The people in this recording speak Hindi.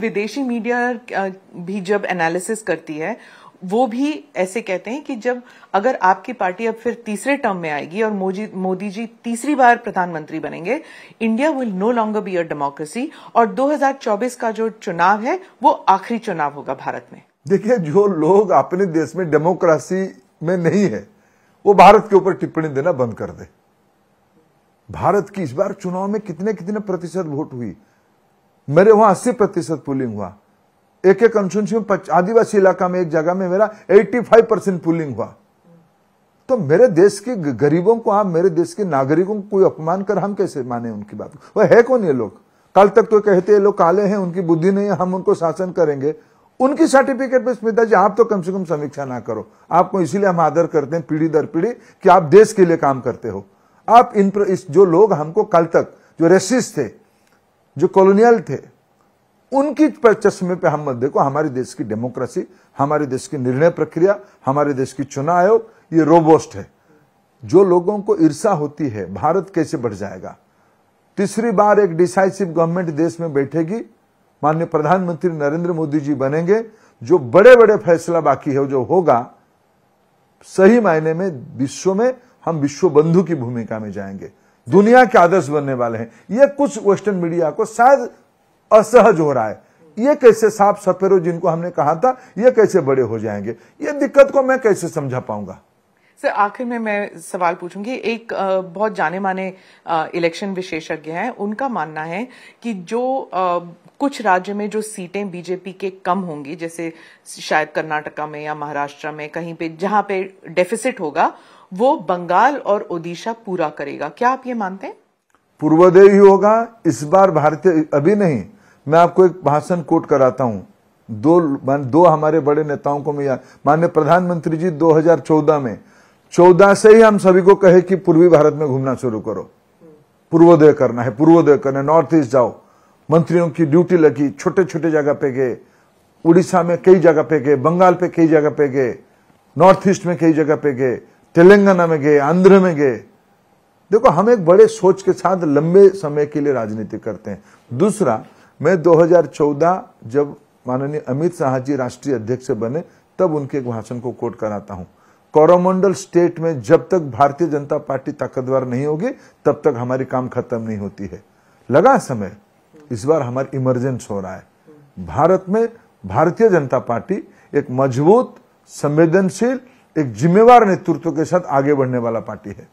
विदेशी मीडिया भी जब एनालिसिस करती है, वो भी ऐसे कहते हैं कि जब अगर आपकी पार्टी अब फिर तीसरे टर्म में आएगी और मोदी जी तीसरी बार प्रधानमंत्री बनेंगे, India will no longer be a democracy और 2024 का जो चुनाव है वो आखिरी चुनाव होगा भारत में। देखिए, जो लोग अपने देश में डेमोक्रेसी में नहीं है वो भारत के ऊपर टिप्पणी देना बंद कर दे। भारत की इस बार चुनाव में कितने कितने प्रतिशत वोट हुई? मेरे वहां 80% पोलिंग हुआ। एक कंस्टिट्यूंसी में आदिवासी इलाका में एक जगह में मेरा 85% पोलिंग हुआ। तो मेरे देश के गरीबों को, आप मेरे देश के नागरिकों को कोई अपमान कर हम कैसे माने उनकी बात? वो है कौन ये लोग? कल तक तो कहते हैं लोग काले हैं, उनकी बुद्धि नहीं है, हम उनको शासन करेंगे। उनकी सर्टिफिकेट पे स्मिता जी आप तो कम से कम समीक्षा ना करो। आपको इसीलिए हम आदर करते हैं पीढ़ी दर पीढ़ी कि आप देश के लिए काम करते हो। आप इस जो लोग हमको कल तक जो रेसिस्ट थे, जो कॉलोनियल थे, उनकी चश्मे पे हम मत देखो। हमारे देश की डेमोक्रेसी, हमारे देश की निर्णय प्रक्रिया, हमारे देश की चुनाव आयोग ये रोबोस्ट है। जो लोगों को ईर्षा होती है भारत कैसे बढ़ जाएगा, तीसरी बार एक डिसाइसिव गवर्नमेंट देश में बैठेगी, माननीय प्रधानमंत्री नरेंद्र मोदी जी बनेंगे, जो बड़े बड़े फैसला बाकी है जो होगा, सही मायने में विश्व में हम विश्व बंधु की भूमिका में जाएंगे, दुनिया के आदर्श बनने वाले हैं। ये कुछ वेस्टर्न मीडिया को शायद असहज हो रहा है, ये कैसे सांप सपेरो जिनको हमने कहा था ये कैसे बड़े हो जाएंगे, ये दिक्कत को मैं कैसे समझा पाऊंगा? सर, आखिर में मैं सवाल पूछूंगी। एक बहुत जाने माने इलेक्शन विशेषज्ञ हैं, उनका मानना है कि जो कुछ राज्य में जो सीटें बीजेपी के कम होंगी, जैसे शायद कर्नाटका में या महाराष्ट्र में कहीं पे जहां पे डेफिसिट होगा, वो बंगाल और ओडिशा पूरा करेगा। क्या आप ये मानते हैं? पूर्वोदय ही होगा इस बार। भारतीय अभी नहीं, मैं आपको एक भाषण कोट कराता हूं। दो हमारे बड़े नेताओं को मैं, माननीय प्रधानमंत्री जी 2014 में 14 से ही हम सभी को कहे कि पूर्वी भारत में घूमना शुरू करो, पूर्वोदय करना है, पूर्वोदय करना है, नॉर्थ ईस्ट जाओ। मंत्रियों की ड्यूटी लगी, छोटे छोटे जगह पे गए, उड़ीसा में कई जगह पे गए, बंगाल पे कई जगह पे गए, नॉर्थ ईस्ट में कई जगह पे गए, तेलंगाना में गए, आंध्र में गए। देखो, हम एक बड़े सोच के साथ लंबे समय के लिए राजनीति करते हैं। दूसरा, मैं 2014 जब माननीय अमित शाह जी राष्ट्रीय अध्यक्ष बने तब उनके एक भाषण को कोट कराता हूं। कोरोमंडल स्टेट में जब तक भारतीय जनता पार्टी ताकतवर नहीं होगी तब तक हमारी काम खत्म नहीं होती है। लगा समय, इस बार हमारी इमरजेंस हो रहा है। भारत में भारतीय जनता पार्टी एक मजबूत, संवेदनशील, एक जिम्मेवार नेतृत्व के साथ आगे बढ़ने वाला पार्टी है।